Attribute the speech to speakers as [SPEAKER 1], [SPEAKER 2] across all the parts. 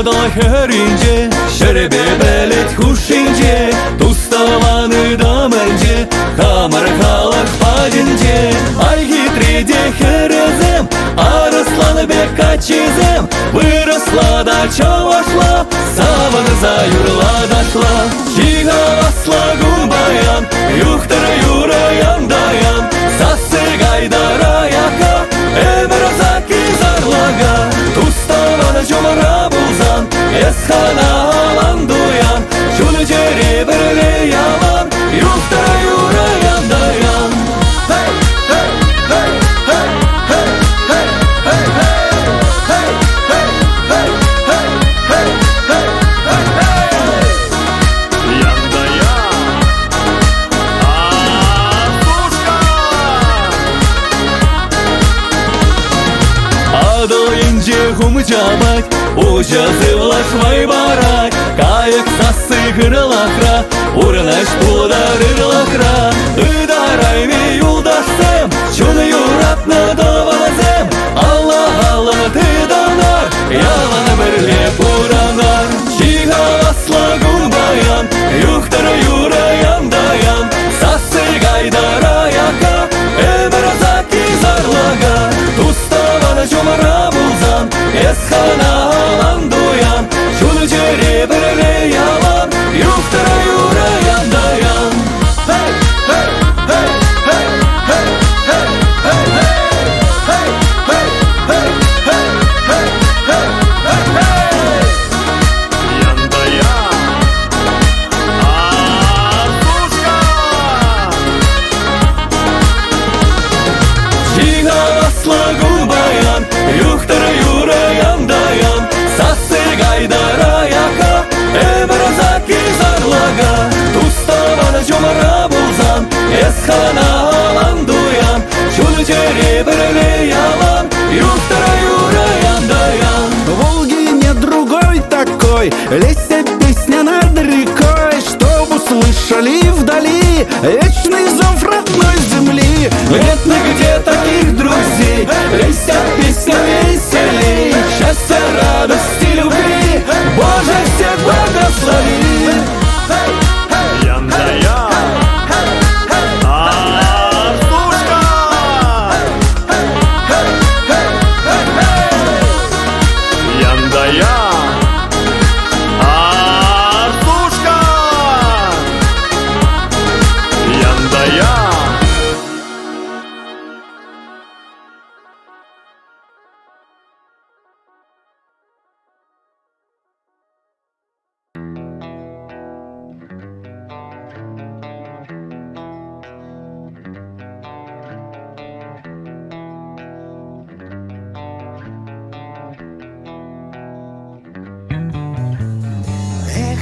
[SPEAKER 1] herince şerebe belet huşince Tustavanı damence Kamar kalak padince Ay хитрее херезем Арысланы бек качезем Выросла дача вошла Саваныза юрла дошла Чига асла гумбаян Юхтара юраян даян Сасы гайдара яка Эмер заки зарлага Туставана жомара булзан Эсхана алан дуян Шуны жере бірле ялан Юхтара юраян даян Хумчабать, ужасы влашмай барать Кайык сасы кырылахра, урынаш пулдарырлахра Ыдарай ме юлдашсем, чуны юратны давазем Алла, Алла, ты данар, яланы бірле пуранар Чига асла гумбаян, юхтара юраян даян Сасы гайдара яка, эмер заки зарлага Туставана жомара булзан, Эсхана алан дуян Шуны жере бірле ялан Юхтара юраян даян Чига асла гумбаян Юхтара юраян даян Сасы гайдара яка Эмер заки зарлага Туставана жомара булзан Эсхана алан дуян Шуны жере бірле ялан Юхтара юраян даян
[SPEAKER 2] В Волге нет другой такой Лейся песня над рекой Чтоб услышали вдали Вечный зов родной земли.
[SPEAKER 1] Нет нигде таких друзей Лейся песня веселей Счастья, радости, любви Боже, всех благослови
[SPEAKER 3] Яндая Артушка Яндая Артушка Яндая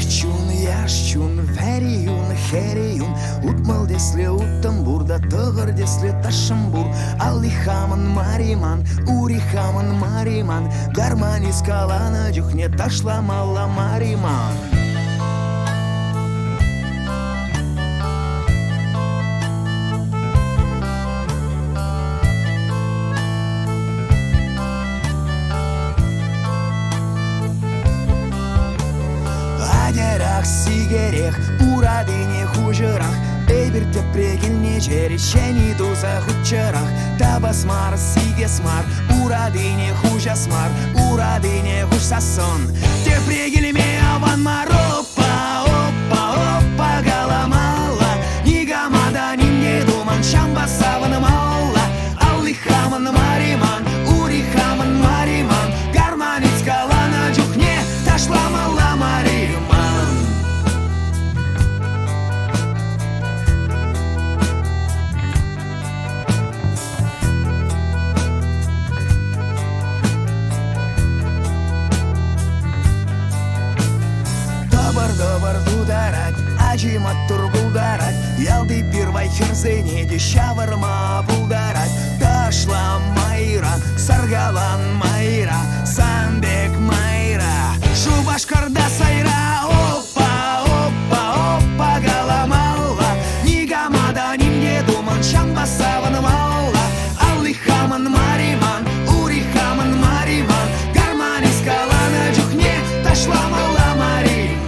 [SPEAKER 4] Чун, яш чун, вериюн, хериюн Утмал десле утамбурда, тығыр десле ташамбур Аллихаман мариман, урихаман мариман Гармани скалана дюхне ташламала мариман Сигерех, урадыне хужырах Эйберте прегилне жеречени дуза хучарах Табасмар, сигесмар, урадыне хужасмар Урадыне хужсасон Те прегилме аванмар Опа, опа, опа, галамала Нигамада нимне думан Шамбасаван мала Аллихаман мариман, урихаман мариман Гарманит скалана дюхне Ташламала мариман Ачимат турбулдарать Ялды первой херзене Дещаварма булдарать Ташла майра, саргалан майра Самбек майра Шубашкарда сайра Опа, опа, опа, галамала Нигамада нимне думан Шамбасаван мала Аллихаман мариман, урихаман мариман Гармани скалана дюхне нашламала Марима.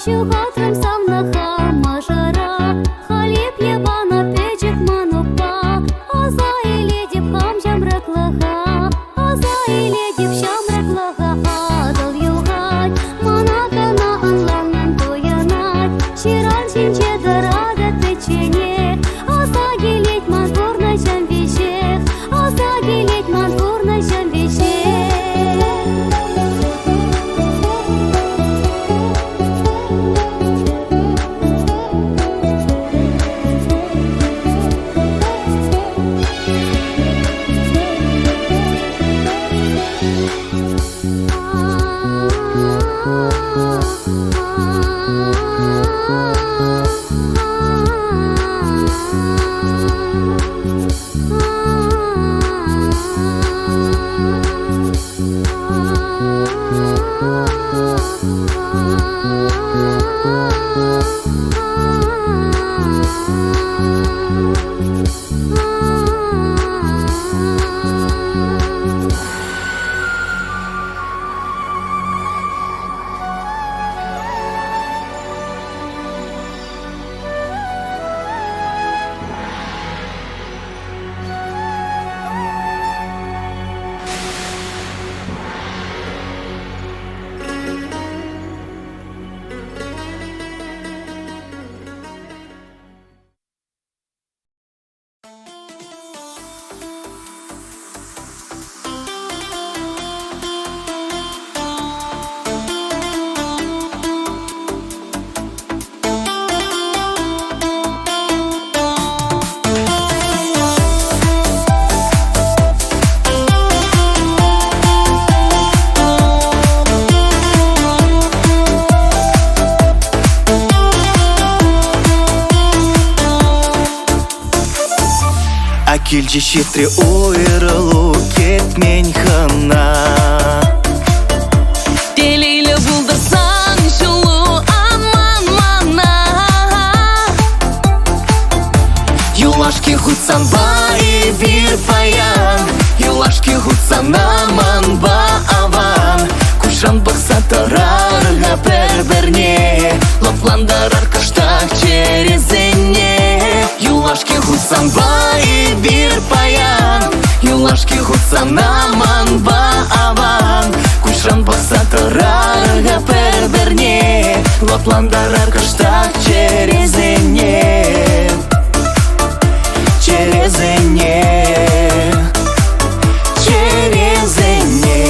[SPEAKER 5] Чугатрым самнаха мажара, халип ебана печек манупа, аза или деп хам жамраклага, аза или деп шамраклага, адал югай, манакана анланнан тоянай, ширан шинче дарада печене, аза гелет мазурна жам вешех, аза гелет мазурна жам вешех.
[SPEAKER 1] Акилчи шитри уйрылу кетмен хына.
[SPEAKER 6] Делейлі бұлдырсаң жылу аман мана.
[SPEAKER 1] Юлашки хутсан бай бир паян, Юлашки хутсан аман ба аван. Кушан бақса тарарға бір-бірне, Лапландарар кыштақ черезіне. Юлашки хутсан бай бир паян, Юлашки хутсан аман ба аван. Кушан бақса тарарға бір-бірне, Лапландарар кыштақ черезіне. Черезіне, черезіне.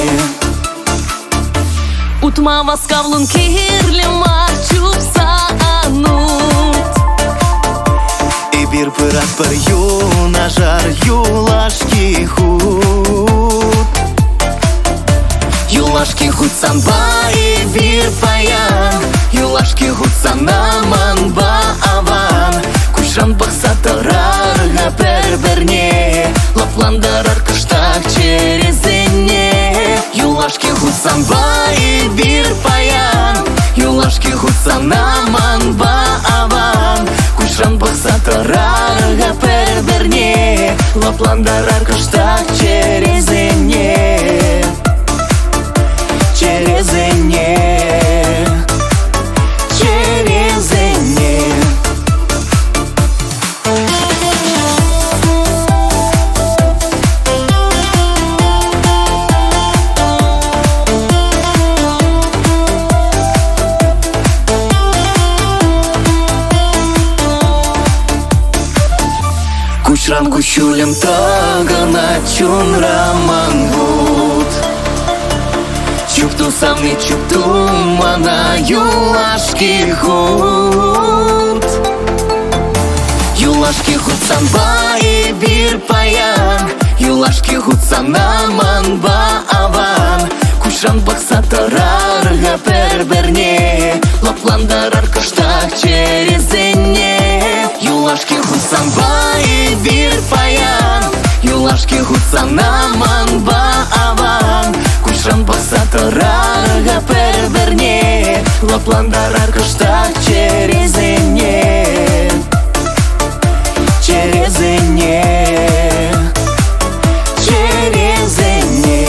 [SPEAKER 6] Утма васкавлын кирлі марчупса анут.
[SPEAKER 1] И бир пырат пыр юнажар Юлашки хут. Юлашки хутсан бай бир паян, Юлашки хутсан аман ба аван. Кушан бақса тарарға бір-бірне, Лапландарар кыштақ черезіне. Юлашки хутсан бай бир паян, Юлашки хутсан аман ба аван. Кушан бақса тарарға бір-бірне, Лапландарар кыштақ черезіне. Черезіне, черезіне. Кучран кучулем тагана чунраман бут. Чупту самни чупту мана Юлашки хут. Юлашки хутсан бай бир паян, Юлашки хутсан аман ба аван. Кушан бақса тарарға бір-бірне, Лапландарар кыштақ черезіне. Юлашки хутсан бай бир паян, Юлашки хутсан аман ба аван. Кушан бақса тарарға бір-бірне, Лапландарар кыштақ черезіне. Черезіне, черезіне.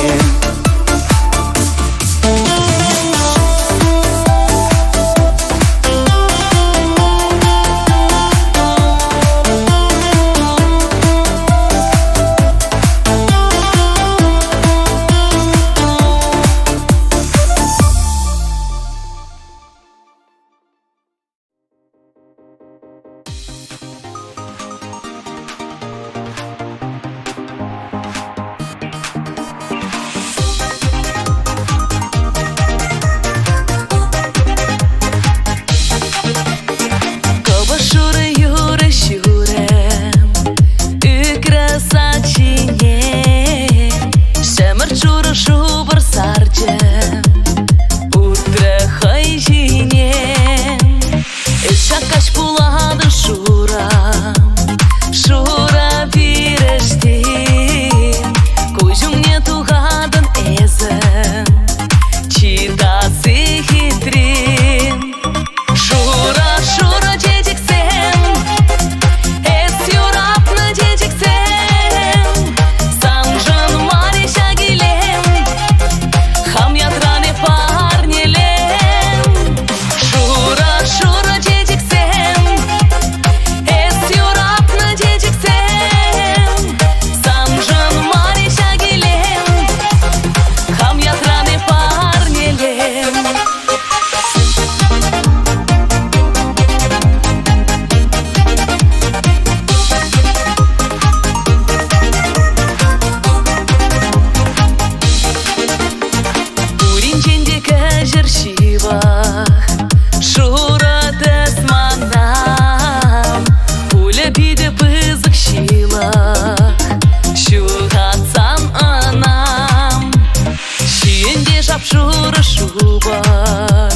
[SPEAKER 6] Шиде шапшуры шубар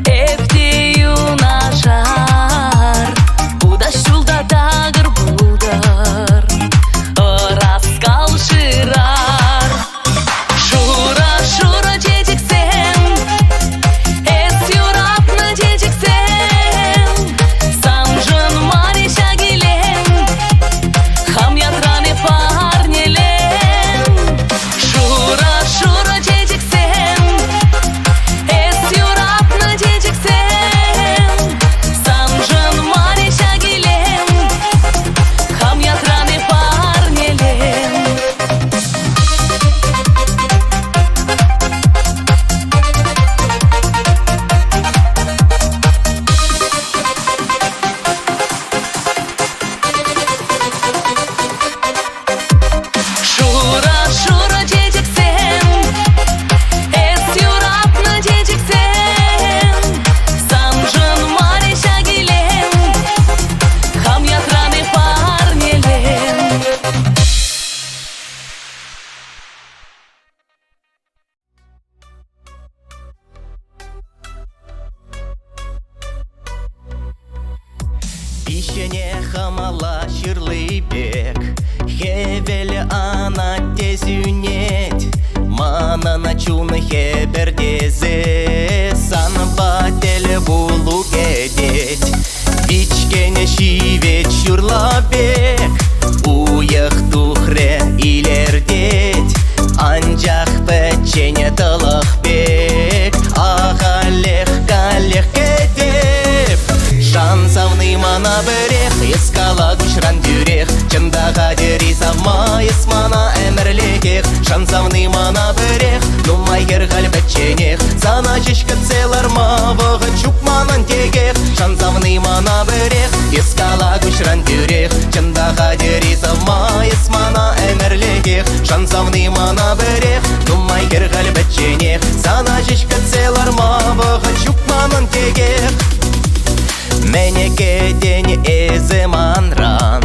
[SPEAKER 6] Эптею нажар Будаш шулда дагыр будар Раскал ширар Шура, шура дедиксен Эс юрапны дедиксен Сам жын мареша келен Хам ятраны парнелен Шура, шура дедиксен Эс юрапны дедиксен Сам жын мареша келен Хам ятраны парнелен Шура, шура дедиксен Эс юрапны дедиксен Сам жын мареша келен Хам ятраны парнелен
[SPEAKER 1] Ищене хамала чырлый бек Хевеле ана тезюнет Мана начуны хебердезе Сан бателе булу гедет Вичкене шивет чурла бек Уях тухре илердет Анжах печене тылых бек Аха лех кедеп Шансавный мана берех Ескала күшран дүрех Чындаға дери самайыс мана әмірлетех Шансавный мана берех Нумайгер ғалбәтченех Сана жешкі целар мавығы Чук манан тегех Шансавный мана берех Ескала күшран дүрех Чындаға дери самайыс мана әмірлетех Шансавный мана берех Нумайгер ғалбәтченех Сана жешкі целар мавығы Чук манан тегех Менеке день эзе манран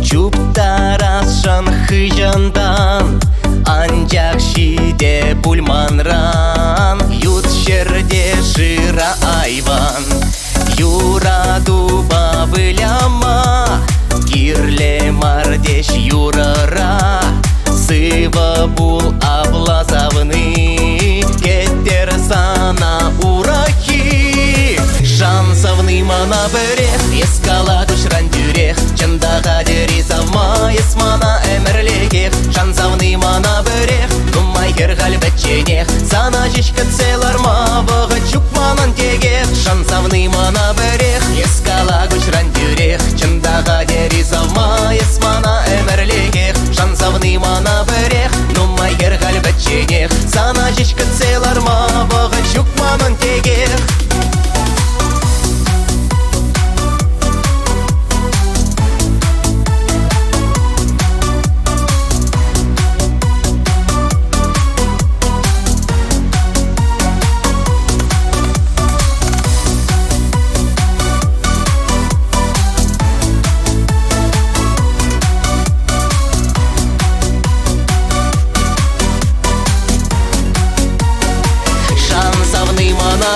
[SPEAKER 1] Чуп тарасшан хыжандан Анжак шиде пульманран Ют шерде шира айван Юра дуба выляма Кирле мардеш юрара Сыва бул облазавны Кеттер сана ураки Шансавный мана берех Ескала күшран дүрех Чындаға дери самайыс мана әмірлегех Шансавный мана берех Нумайгер ғалбәтченех Сана жешкі целар мавығы Чук манан тегех Шансавный мана берех Ескала күшран дүрех Чындаға дери самайыс мана әмірлегех Шансавный мана берех Нумайгер ғалбәтченех Сана жешкі целар мавығы Чук манан тегех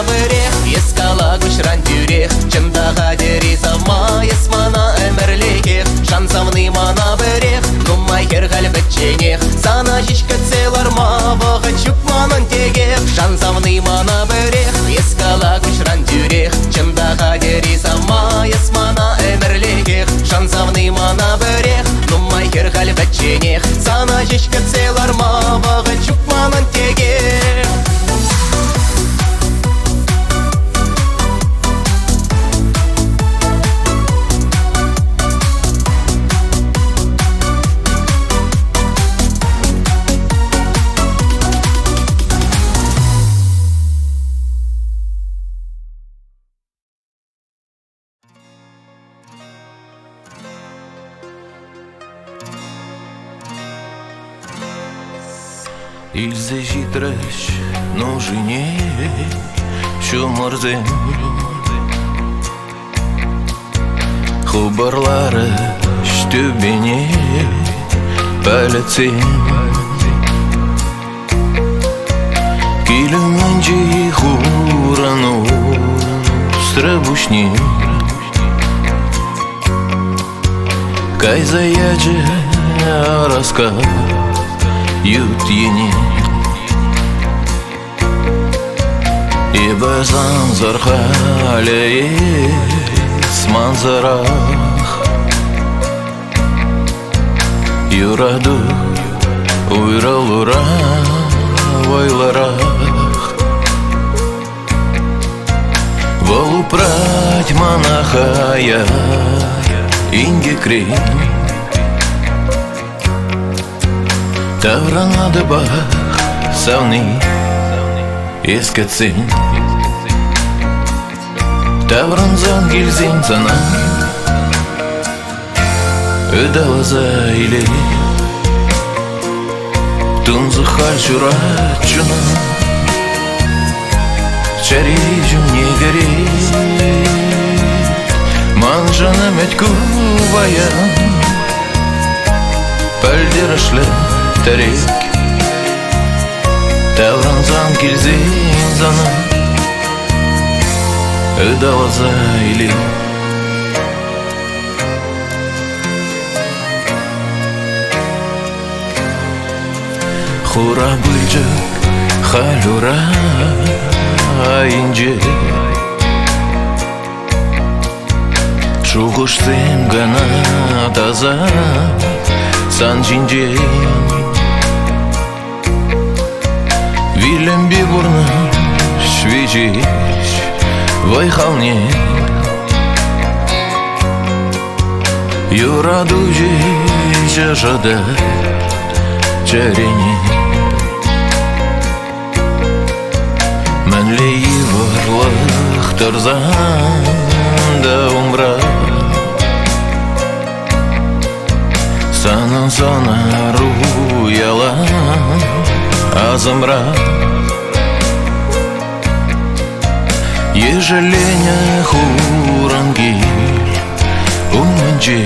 [SPEAKER 1] берех Ескала күшран дүрех Чындаға дери самайыс мана әмірлегех Шансавный мана берех Нумайгер ғалбәтченех Сана жешкі целар мавығы Чук манан тегех Шансавный мана берех Ескала күшран дүрех Чындаға дери самайыс мана әмірлегех Шансавный мана берех Нумайгер ғалбәтченех Сана жешкі целар мавығы Чук манан тегех
[SPEAKER 7] Ілзе житреш ножине, шумор землю. Хубарлары штүбене пәлетсен. Илюменчи хурану стребушни Кайзаяче раска ют ени И базан зархале с манзарах Юраду уйралура вайларах Волупрать монахая ингекри Тавранадыбах савни ескетсин Тавранзан гильзин зана Ыдалаза или Тунзахаль чурачуна Чарижу не гори Манжана метькувая Пальдирашле тарик Тавранзан кильзин зана Ыдалаза или Хура бульджа халюра инже Шугуштым гана таза санжинже Вилем бибурна швежич вайхалне Юрадужи жажада чарени Мәнле еварлық тұрзан да умра Санын сана руяла азымра Ежелене хурангил умынже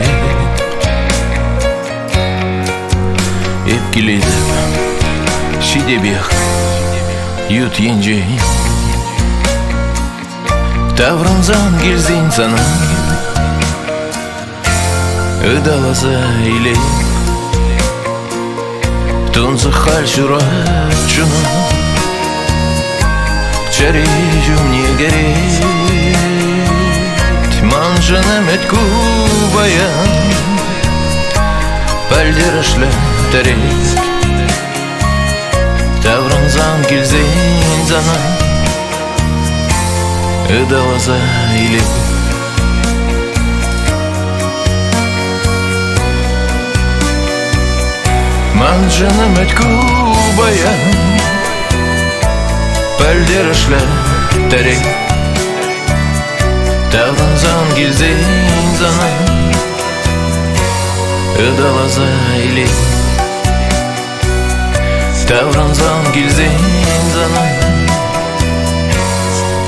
[SPEAKER 7] Эпкеледі шидебех ют енже Тавранзан гильзин сана Ыдалаза или Тунзахаль чурачуна Чарижу мне гореть Манжана метькувая Пальдирашле тарик Тавранзан гильзин зана Ыдалаза или Манжана метькувая Пальдирашле тарик Тавранзан гильзин зана Ыдалаза или Тавранзан гильзин зана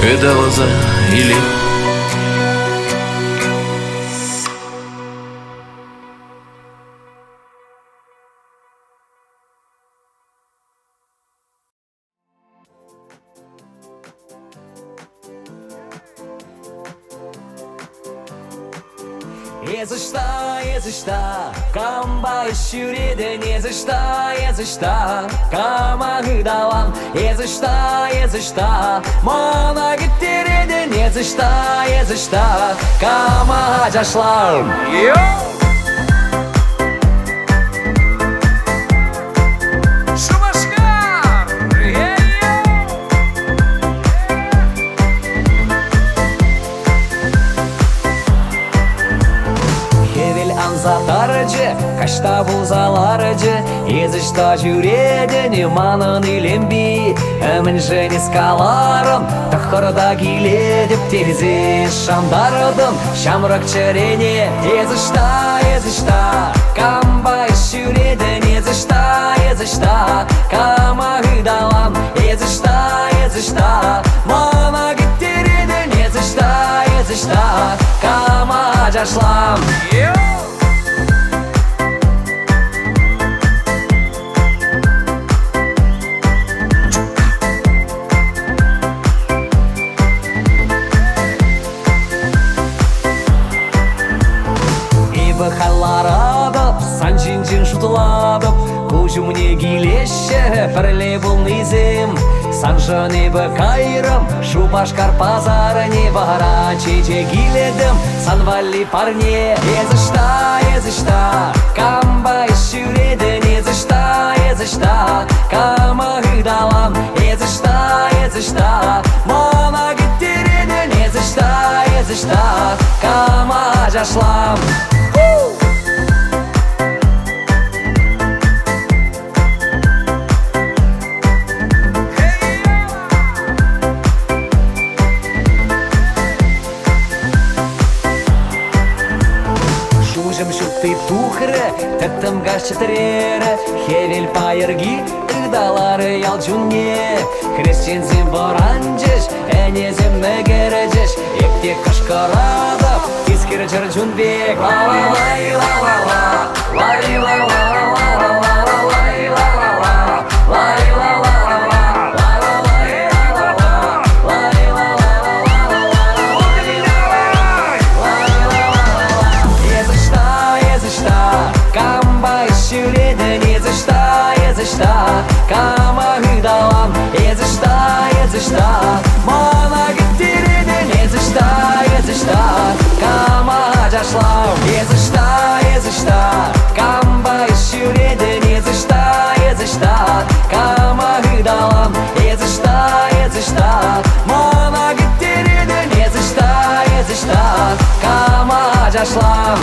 [SPEAKER 7] Ыдалаза или
[SPEAKER 1] Езышта, камба шүреді Езышта, камағы далам Езышта, мана кеттереді Езышта, кама жашлам Кашта бұлзаларыжы Езішта жүреді манын иленби Әмін және скаларым Тақырда келедіп терезе шамдарыдым Шамрак чарене Езішта Камбай жүреді Езішта Камағы далам Езішта Мана кеттереді Езішта Кама жашлам
[SPEAKER 8] Шәпірлі бұл низім, санжыны бы кайрым, Шубашкар пазарыне бара чече киледім. Санвали парне, езішта, камбай шүредін, езішта, кама ғыдалам, езішта, мана кеттередін, езішта, кама жашлам. Шуты тухры, тәттім гаш чытырері, хевел пайырги, ұдалары ялчуне. Крестензем боранжыш, әнезем мәгережіш, епте кашқарадып, кескер жыр жүнбек. Кама ғыдалам, езішта, мана кеттередін, езішта, кама жашлам. Езішта, камбай шүредін, езішта, кама ғыдалам, езішта, мана кеттередін, езішта, кама жашлам.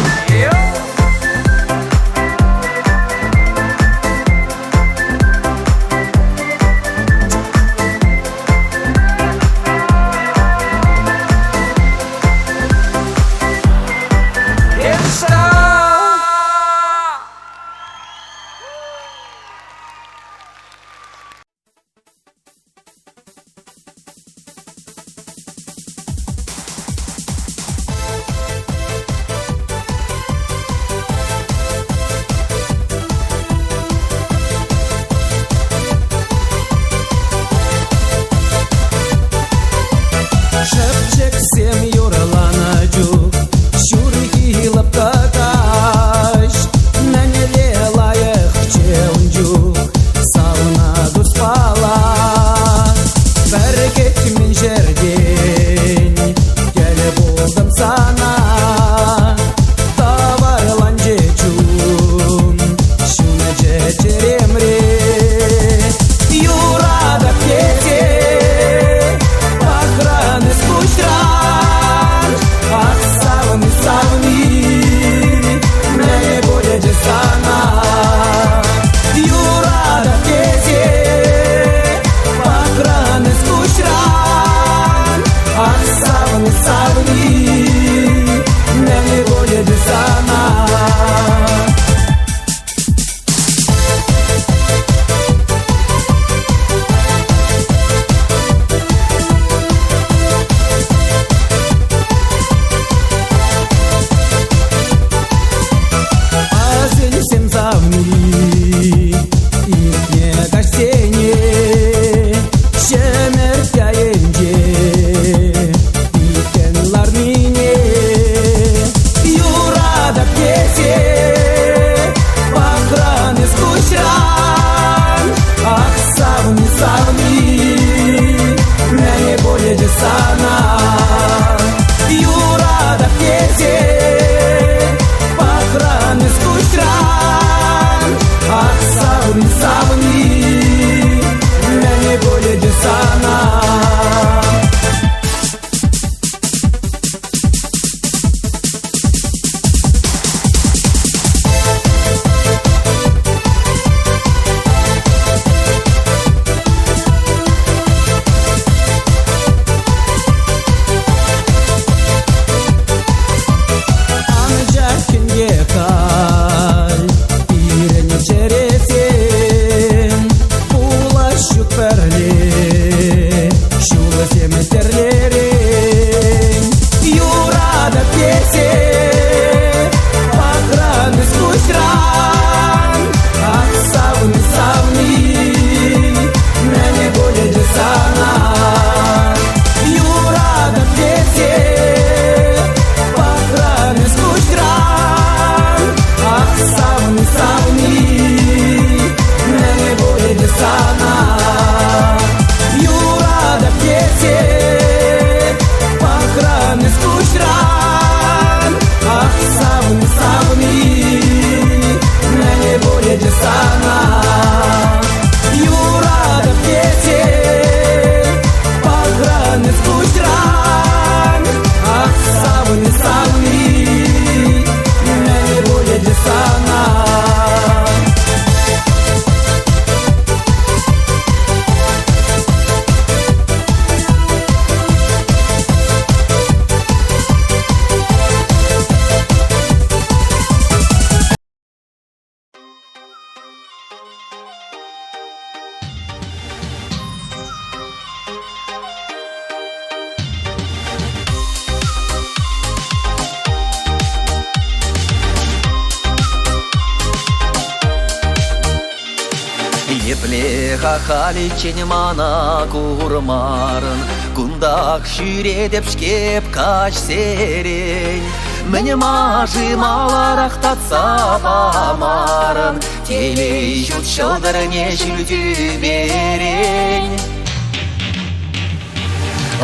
[SPEAKER 8] Леха халичен мана курмарын, Кундак шүре деп шкеп кач серень. Мне мажи маларах татса памарын, Телей жут шылдырне жүлді берень.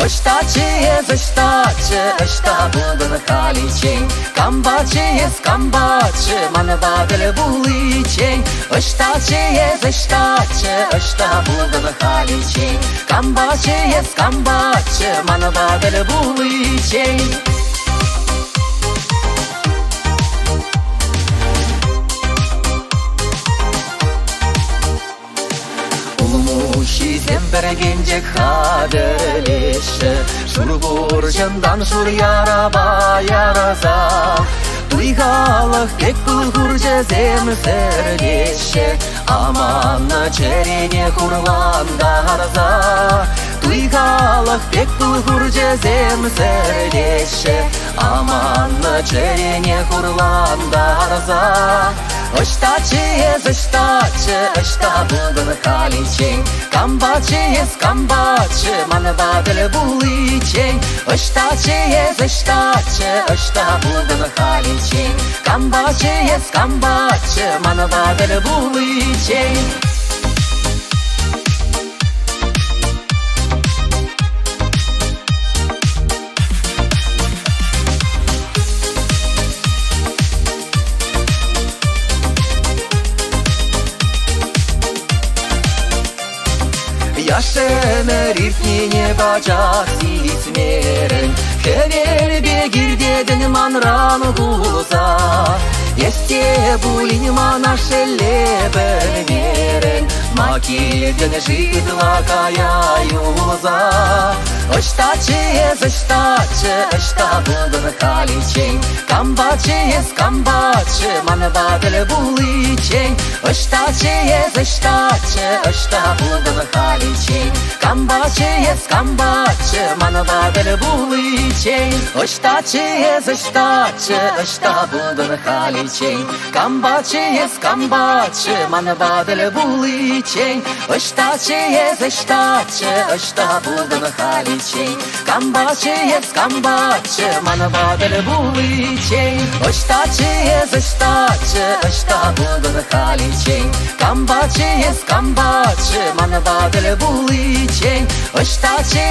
[SPEAKER 8] Ыштачы, ышта булдын халичень, Камбачы, камбачы, маны бадыл булычень. Ыштачы, ышта булдын халичень, Камбачы, камбачы, маны бадыл булычень. Шизем бергенде қадірлеші, Шурбур жындан шур яраба яраза. Туйғалық бек бұлғыр жезем сірлеші, Аманны черене құрландарза. Туйғалық бек бұлғыр жезем сірлеші, Аманны черене құрландарза. Ыштачы, ышта булдын халичень, Камбачы, маны бадыл булычень. Ыштачы, ышта булдын халичень, Камбачы, маны бадыл булычень. Яшемер иртнине бачак ситмерен, Хевел бегир дедін манран гуза. Есте булин мана шелле білмерен, Макилден жидла кая юза. Ыштачы, ышта булдын халичень, Камбачы, маны бадыл булычень. Ыштачы, ышта булдын халичень, Камбачы, маны бадыл булычень. Ыштачы, ышта булдын халичень, Камбачы, маны бадыл булычень. Ыштачы, ышта булдын халичень, Камбачы, маны бадыл булычень. Ыштачы, ышта булдын халичень, Камбачы, маны бадыл булычень. Ыштачы,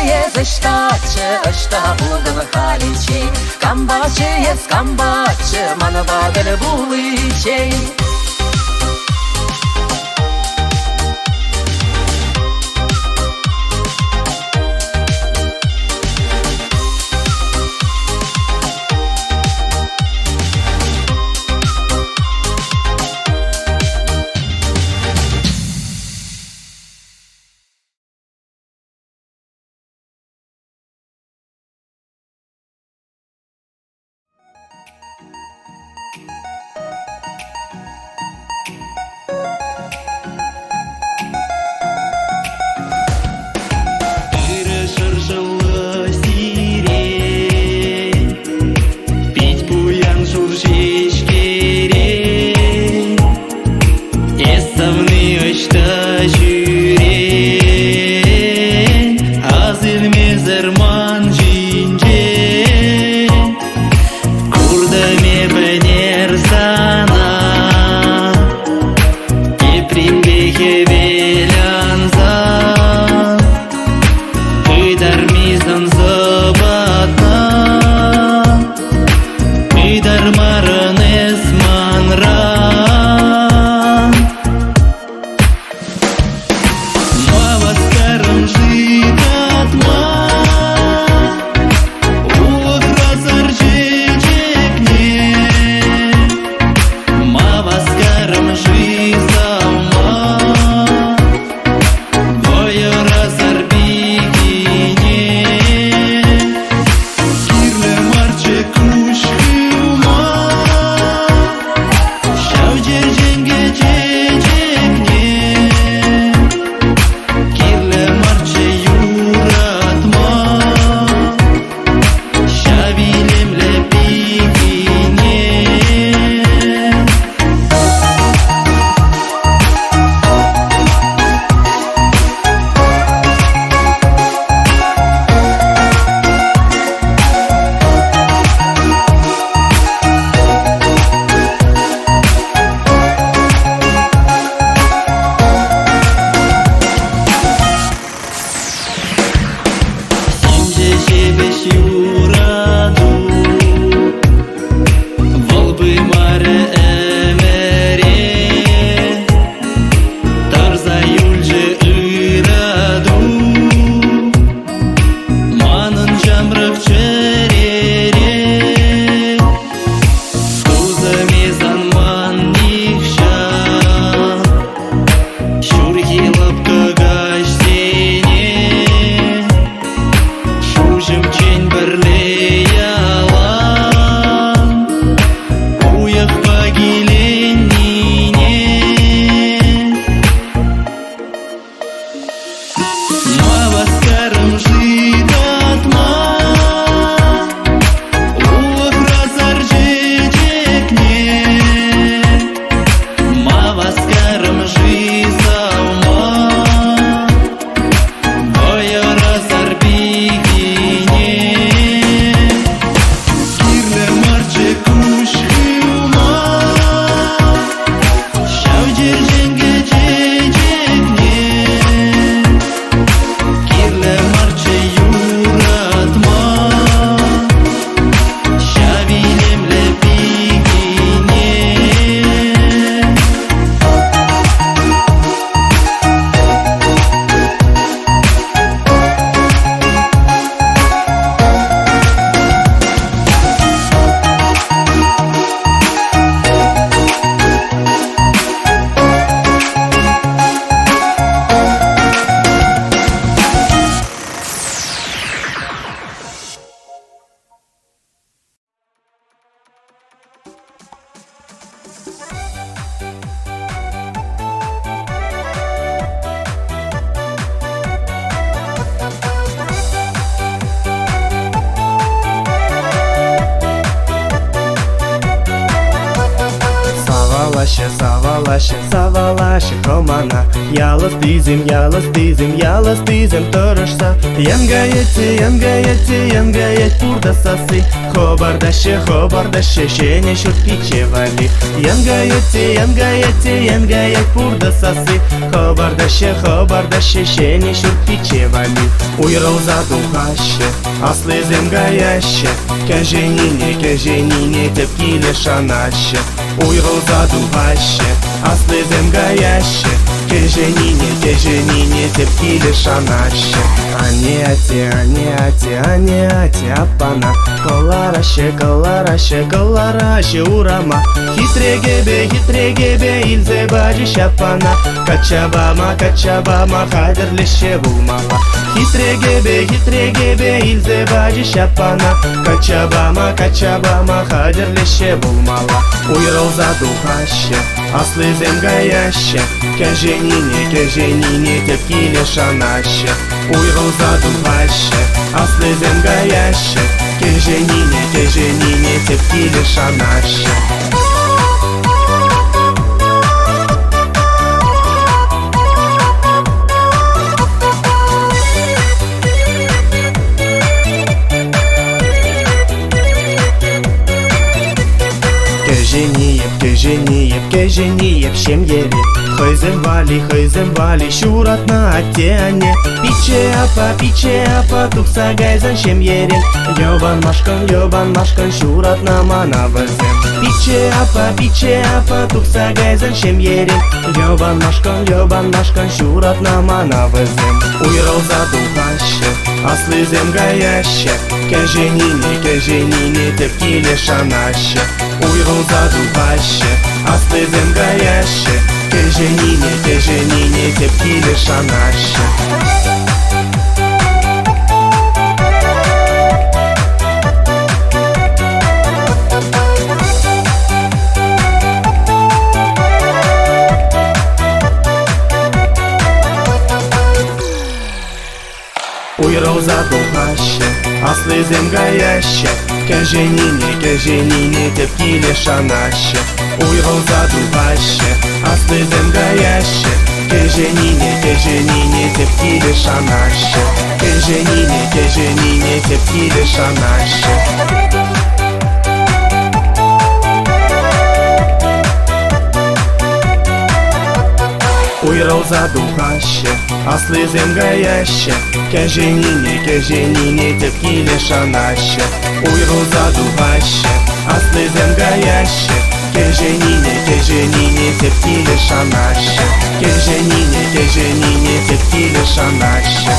[SPEAKER 8] ышта булдын халичень, Камбачы, маны бадыл булычень.
[SPEAKER 2] Савалашы комана. Ялыз дизим тұрышса. Ямгаетте пурда сасы. Хобардашы, шене шурпиче вали. Ямгаетте пурда сасы. Хобардашы, шене шурпиче вали. Уйрал задухаще, аслы земгаяще. Кәженине тепкиле шанаще. Уйрал задухаще, аслы земгаяще. Кәженине тепкиле шанаще. Ане апана. Колараще урама. Хитрегебе илзе бажи шапана. Качабама хадерлеше булмала. Хитрегебе илзе бажи шапана. Качабама хадерлеше булмала. Уйрал задухаще, аслы земгаяще. Кәженине тепкиле шанаще. Уйрал задухаще, аслы земгаяще. Кәженине тепкиле шанаще. Кәжениеп шемьере. Хызым вали, шуратна аттеане. Пиче апа, тухса гайзан шемьерен. Йобан машкан, шуратна мана вазем. Пиче апа, тухса гайзан шемьерен. Йобан машкан, шуратна мана вазем. Уйрал задухаще, аслы земгаяще. Кәженине тепкиле шанаще. Уйрал задухаще, аслы земгаяще. Кәженине тепкиле шанаще. Уйрал задухаще, аслы земгаяще. Кәженине тепкиле шанаще. Уйрал задухаще, аслы земгаяще. Кәженине тепкиле шанаще. Кәженине тепкиле шанаще. Уйрал задухаще, аслы земгаяще. Кәженине тепкиле шанаще. Уйрал задухаще, аслы земгаяще. Кәженине тепкиле шанаще. Кәженине тепкиле шанаще.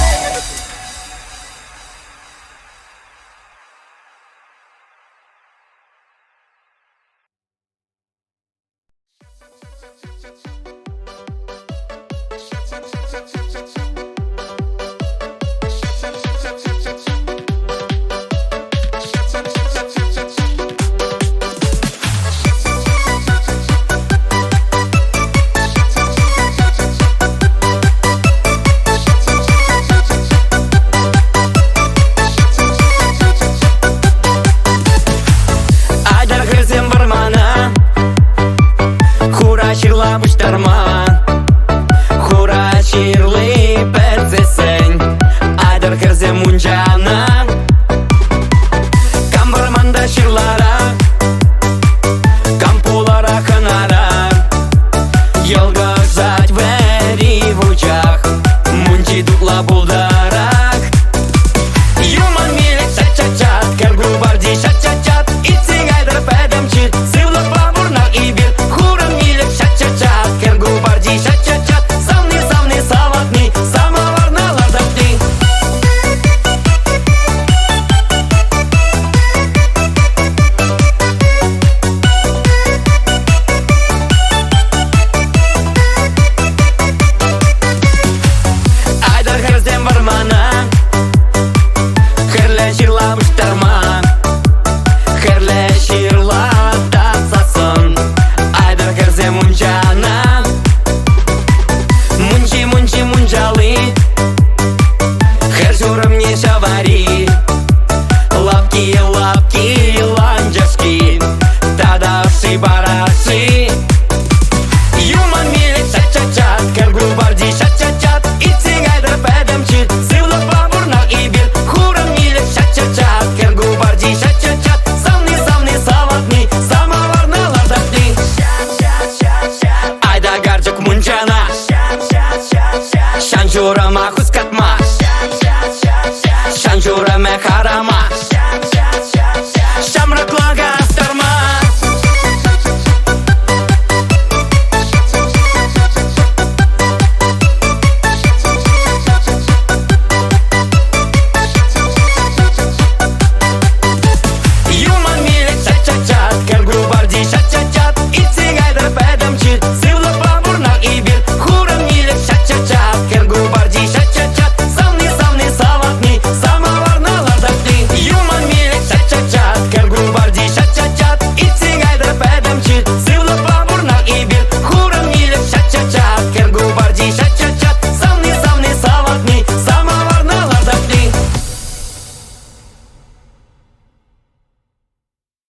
[SPEAKER 8] Хура чирлы перцесень, айдар кірзе мунчана.